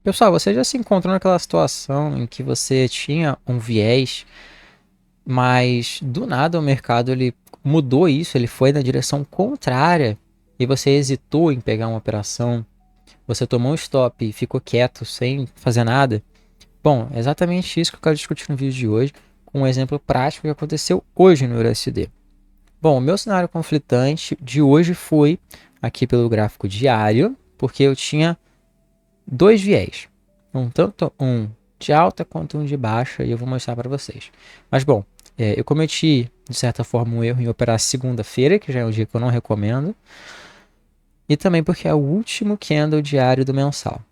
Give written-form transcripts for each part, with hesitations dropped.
Pessoal, você já se encontrou naquela situação em que você tinha um viés, mas do nada o mercado ele mudou isso, ele foi na direção contrária e você hesitou em pegar uma operação, você tomou um stop e ficou quieto sem fazer nada? Bom, é exatamente isso que eu quero discutir no vídeo de hoje, com um exemplo prático que aconteceu hoje no USD. Bom, o meu cenário conflitante de hoje foi aqui pelo gráfico diário, porque eu tinha dois viés, tanto um de alta quanto um de baixa, e eu vou mostrar para vocês. Mas bom, eu cometi de certa forma um erro em operar segunda-feira, que já é um dia que eu não recomendo, e também porque é o último candle diário do mensal.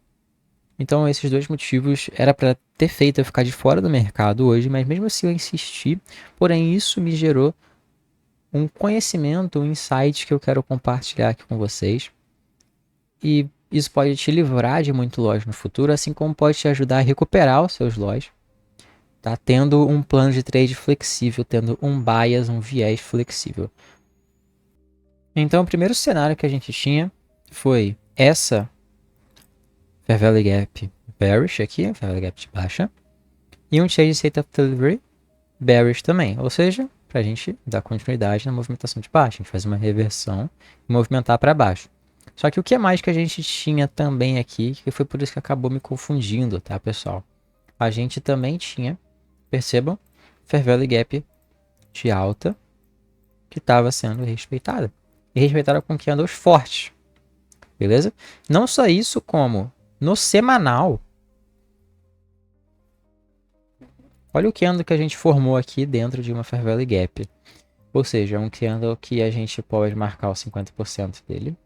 Então esses dois motivos era para ter feito eu ficar de fora do mercado hoje, mas mesmo assim eu insisti, porém isso me gerou um conhecimento, um insight que eu quero compartilhar aqui com vocês. E isso pode te livrar de muito loss no futuro, assim como pode te ajudar a recuperar os seus loss, tá? Tendo um plano de trade flexível, tendo um bias, um viés flexível. Então, o primeiro cenário que a gente tinha foi essa Fair Value Gap bearish aqui, Fair Value Gap de baixa, e um Change State of Delivery bearish também, ou seja, para a gente dar continuidade na movimentação de baixa, a gente faz uma reversão e movimentar para baixo. Só que o que mais que a gente tinha também aqui, que foi por isso que acabou me confundindo, tá, pessoal? A gente também tinha, percebam, Fair Value Gap de alta que estava sendo respeitada. E respeitada com candles fortes, beleza? Não só isso, como no semanal, olha o candle que a gente formou aqui dentro de uma Fair Value Gap. Ou seja, um candle que a gente pode marcar os 50% dele.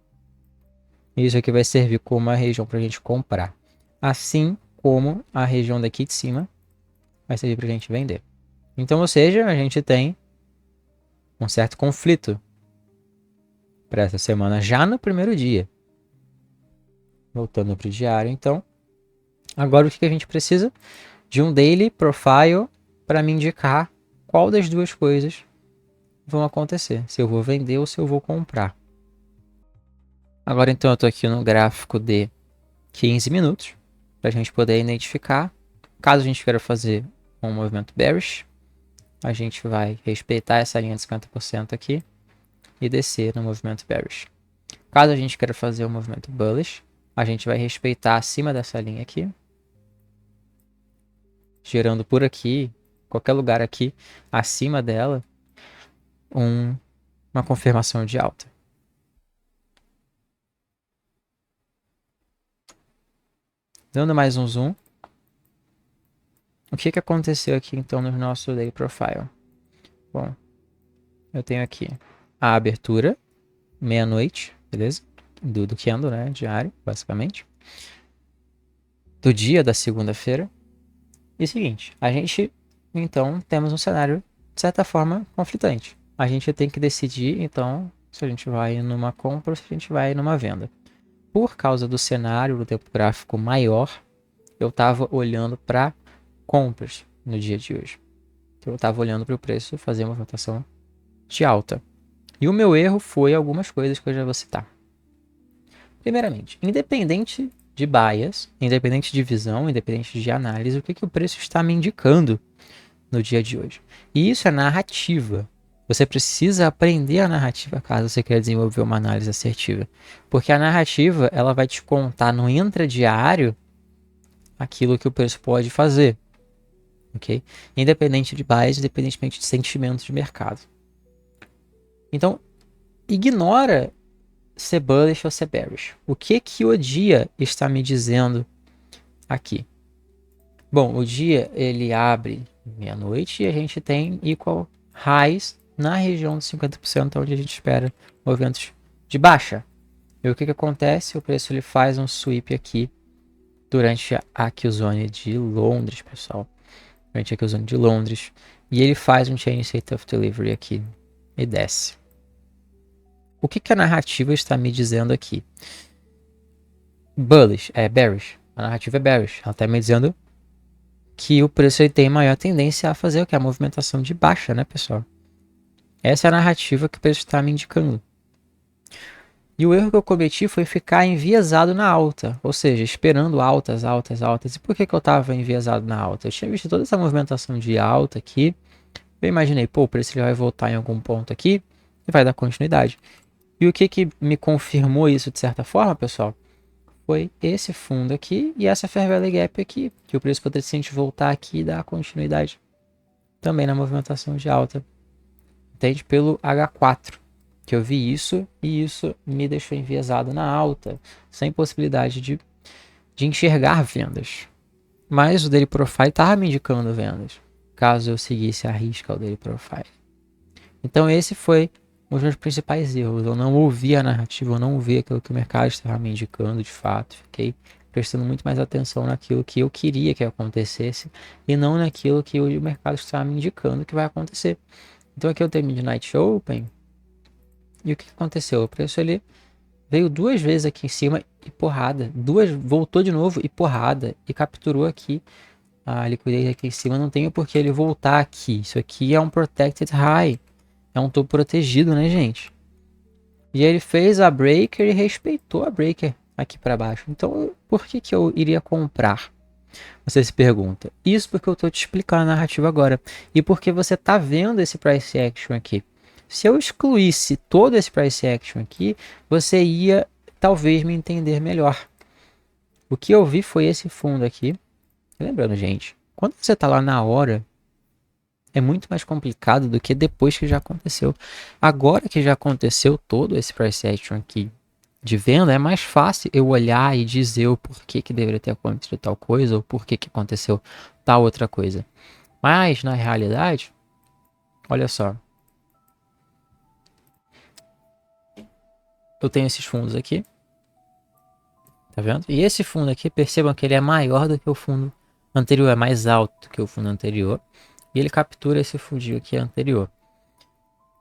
Isso aqui vai servir como uma região para a gente comprar. Assim como a região daqui de cima vai servir para a gente vender. Então, ou seja, a gente tem um certo conflito para essa semana já no primeiro dia. Voltando para o diário, então. Agora o que a gente precisa? De um daily profile para me indicar qual das duas coisas vão acontecer. Se eu vou vender ou se eu vou comprar. Agora então eu estou aqui no gráfico de 15 minutos para a gente poder identificar. Caso a gente queira fazer um movimento bearish, a gente vai respeitar essa linha de 50% aqui e descer no movimento bearish. Caso a gente queira fazer um movimento bullish, a gente vai respeitar acima dessa linha aqui, gerando por aqui, qualquer lugar aqui acima dela, uma confirmação de alta. Dando mais um zoom, o que aconteceu aqui então no nosso Daily Profile? Bom, eu tenho aqui a abertura, meia-noite, beleza? Do candle, né, diário, basicamente. Do dia da segunda-feira. E seguinte, a gente, então, temos um cenário, de certa forma, conflitante. A gente tem que decidir, então, se a gente vai numa compra ou se a gente vai numa venda. Por causa do cenário do tempo gráfico maior, eu estava olhando para compras no dia de hoje. Então, eu estava olhando para o preço fazer uma votação de alta. E o meu erro foi algumas coisas que eu já vou citar. Primeiramente, independente de bias, independente de visão, independente de análise, o que o preço está me indicando no dia de hoje. E isso é narrativa. Você precisa aprender a narrativa caso você queira desenvolver uma análise assertiva. Porque a narrativa ela vai te contar no intradiário aquilo que o preço pode fazer. Okay? Independente de bias, independentemente de sentimentos de mercado. Então, ignora ser bullish ou ser bearish. O que o dia está me dizendo aqui? Bom, o dia ele abre meia-noite e a gente tem equal highs na região de 50%, onde a gente espera movimentos de baixa. E o que acontece? O preço ele faz um sweep aqui durante a Q-Zone de Londres, pessoal. Durante a Q-Zone de Londres. E ele faz um Change State of Delivery aqui e desce. O que a narrativa está me dizendo aqui? Bearish. A narrativa é bearish. Ela está me dizendo que o preço tem maior tendência a fazer o que? A movimentação de baixa, né, pessoal? Essa é a narrativa que o preço está me indicando. E o erro que eu cometi foi ficar enviesado na alta, ou seja, esperando altas, altas, altas. E por que eu estava enviesado na alta? Eu tinha visto toda essa movimentação de alta aqui. Eu imaginei, pô, o preço ele vai voltar em algum ponto aqui e vai dar continuidade. E o que me confirmou isso de certa forma, pessoal? Foi esse fundo aqui e essa Fair Value Gap aqui, que o preço poderia simplesmente voltar aqui e dar continuidade também na movimentação de alta. Entende? Pelo H4, que eu vi isso e isso me deixou enviesado na alta, sem possibilidade de enxergar vendas. Mas o Daily Profile estava me indicando vendas, caso eu seguisse a risca o Daily Profile. Então esse foi um dos meus principais erros. Eu não ouvi a narrativa, eu não ouvi aquilo que o mercado estava me indicando de fato. Fiquei prestando muito mais atenção naquilo que eu queria que acontecesse e não naquilo que o mercado estava me indicando que vai acontecer. Então aqui eu tenho Midnight Open. E o que aconteceu? O preço ele veio duas vezes aqui em cima e porrada. Voltou de novo e porrada. E capturou aqui a liquidez aqui em cima. Não tem por que ele voltar aqui. Isso aqui é um Protected High. É um topo protegido, né, gente? E ele fez a breaker e respeitou a breaker aqui para baixo. Então, por que eu iria comprar? Você se pergunta. Isso porque eu estou te explicando a narrativa agora. E porque você está vendo esse price action aqui. Se eu excluísse todo esse price action aqui, você ia talvez me entender melhor. O que eu vi foi esse fundo aqui. Lembrando, gente, quando você está lá na hora, é muito mais complicado do que depois que já aconteceu. Agora que já aconteceu todo esse price action aqui de venda, é mais fácil eu olhar e dizer o porquê que deveria ter acontecido tal coisa ou porquê que aconteceu tal outra coisa. Mas, na realidade, olha só. Eu tenho esses fundos aqui. Tá vendo? E esse fundo aqui, percebam que ele é maior do que o fundo anterior, é mais alto que o fundo anterior. E ele captura esse fundinho aqui anterior.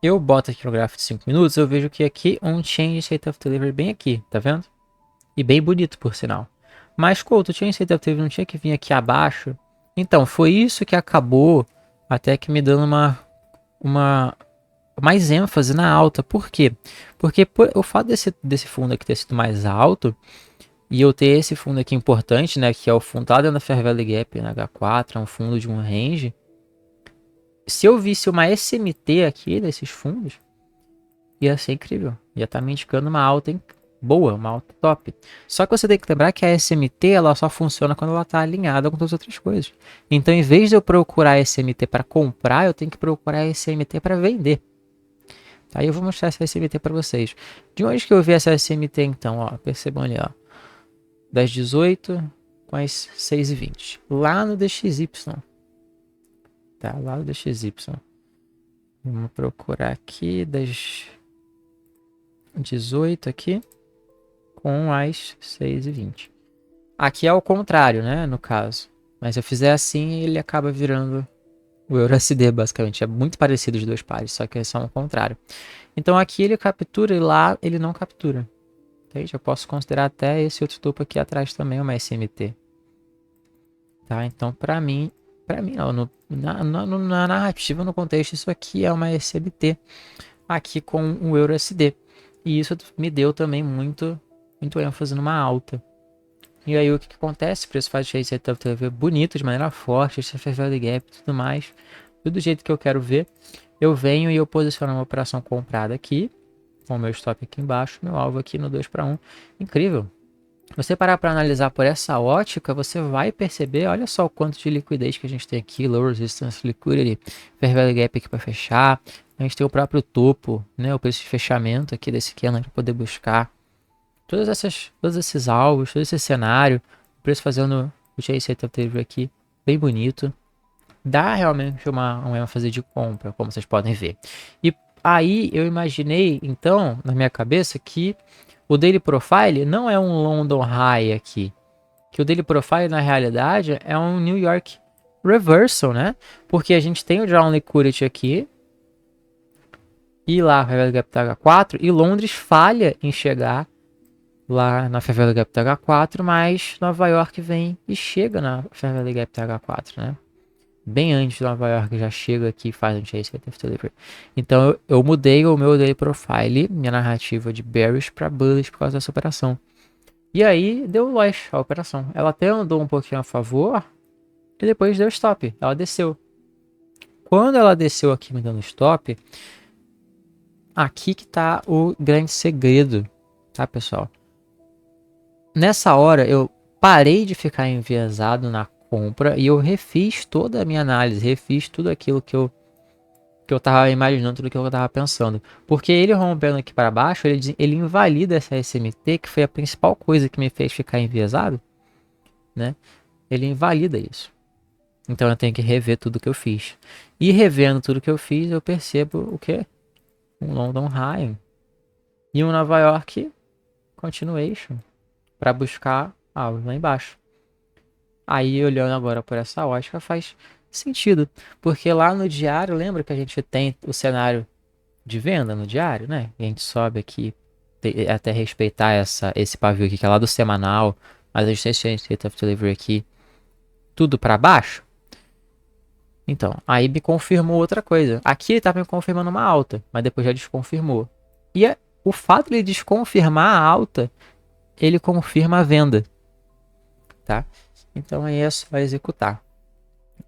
Eu boto aqui no gráfico de 5 minutos, eu vejo que aqui um change state of delivery bem aqui, tá vendo? E bem bonito, por sinal. Mas, Couto, o change state of delivery não tinha que vir aqui abaixo? Então, foi isso que acabou até que me dando uma mais ênfase na alta. Por quê? Porque o fato desse fundo aqui ter sido mais alto e eu ter esse fundo aqui importante, né, que é o fundo lá dentro da Fair Value Gap na H4, é um fundo de um range. Se eu visse uma SMT aqui desses fundos, ia ser incrível. Ia estar me indicando uma alta boa, uma alta top. Só que você tem que lembrar que a SMT ela só funciona quando ela está alinhada com todas as outras coisas. Então, em vez de eu procurar a SMT para comprar, eu tenho que procurar a SMT para vender. Aí eu vou mostrar essa SMT para vocês. De onde que eu vi essa SMT então? Ó, percebam ali, ó. 10,18 com as 6,20. Lá no DXY. Tá, lá no DXY. Vamos procurar aqui das 18 aqui com as 6,20. Aqui é o contrário, né, no caso. Mas se eu fizer assim, ele acaba virando o EURUSD, basicamente. É muito parecido os dois pares, só que é só o contrário. Então aqui ele captura e lá ele não captura. Entende? Eu posso considerar até esse outro topo aqui atrás também uma SMT. Tá? Então, para mim não, na narrativa, no contexto, isso aqui é uma SMT aqui com o EURUSD. E isso me deu também muito ênfase numa alta. E aí o que acontece? O preço faz de TV bonito, de maneira forte, esse Fair Value Gap e tudo mais. Tudo do jeito que eu quero ver. Eu venho e eu posiciono uma operação comprada aqui, com o meu stop aqui embaixo, meu alvo aqui no 2 para 1. Incrível. Você parar para analisar por essa ótica, você vai perceber, olha só o quanto de liquidez que a gente tem aqui, Low Resistance Liquidity, Fair Value Gap aqui para fechar. A gente tem o próprio topo, né, o preço de fechamento aqui desse candle para poder buscar. Todos esses alvos, todo esse cenário, o preço fazendo o chase aqui, bem bonito. Dá realmente uma ênfase de compra, como vocês podem ver. E aí eu imaginei, então, na minha cabeça, que o Daily Profile não é um London High aqui. Que o Daily Profile, na realidade, é um New York Reversal, né? Porque a gente tem o Down Liquidity aqui. E lá, Fair Value Gap H4. E Londres falha em chegar lá na Fair Value Gap H4. Mas Nova York vem e chega na Fair Value Gap H4, né? bem antes de Nova York, já chega aqui e faz um Chase of Delivery. Então eu mudei o meu daily profile, minha narrativa de bearish para bullish por causa dessa operação. E aí deu loss a operação. Ela até andou um pouquinho a favor e depois deu stop. Ela desceu. Quando ela desceu aqui me dando stop, aqui que tá o grande segredo, tá, pessoal? Nessa hora eu parei de ficar enviesado na compra e eu refiz toda a minha análise, refiz tudo aquilo que eu tava imaginando, tudo aquilo que eu tava pensando. Porque ele rompendo aqui para baixo, ele invalida essa SMT, que foi a principal coisa que me fez ficar enviesado, né? Ele invalida isso. Então eu tenho que rever tudo que eu fiz. E revendo tudo que eu fiz, eu percebo o quê? Um London High e um Nova York Continuation para buscar algo lá embaixo. Aí, olhando agora por essa ótica, faz sentido. Porque lá no diário, lembra que a gente tem o cenário de venda no diário, né? E a gente sobe aqui até respeitar esse pavio aqui, que é lá do semanal, mas a gente tem esse State of Delivery aqui, tudo para baixo. Então, aí me confirmou outra coisa. Aqui ele tá me confirmando uma alta, mas depois já desconfirmou. E o fato de ele desconfirmar a alta, ele confirma a venda, tá? Então aí é só executar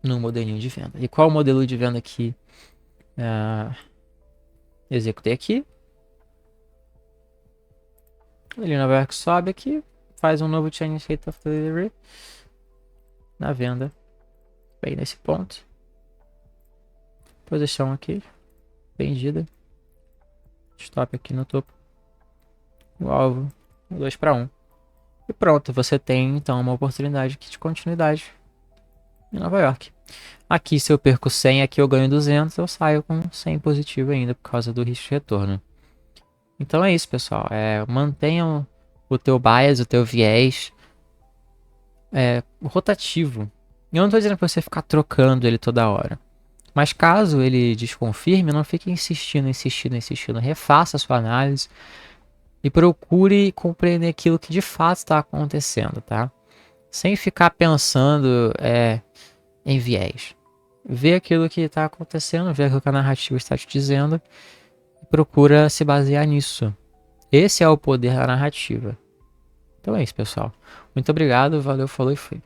no modelinho de venda. E qual o modelo de venda que executei aqui? Ele Nova York sobe aqui, faz um novo Chinese Rate of Delivery na venda, bem nesse ponto. Posição aqui, vendida. Stop aqui no topo. O alvo, 2 para 1. E pronto, você tem então uma oportunidade de continuidade em Nova York. Aqui se eu perco 100, aqui eu ganho 200, eu saio com 100 positivo ainda por causa do risco de retorno. Então é isso, pessoal. Mantenham o teu bias, o teu viés rotativo. Eu não estou dizendo para você ficar trocando ele toda hora. Mas caso ele desconfirme, não fique insistindo. Refaça a sua análise e procure compreender aquilo que de fato está acontecendo, tá? Sem ficar pensando em viés. Vê aquilo que está acontecendo, vê aquilo que a narrativa está te dizendo e procura se basear nisso. Esse é o poder da narrativa. Então é isso, pessoal. Muito obrigado, valeu, falou e fui.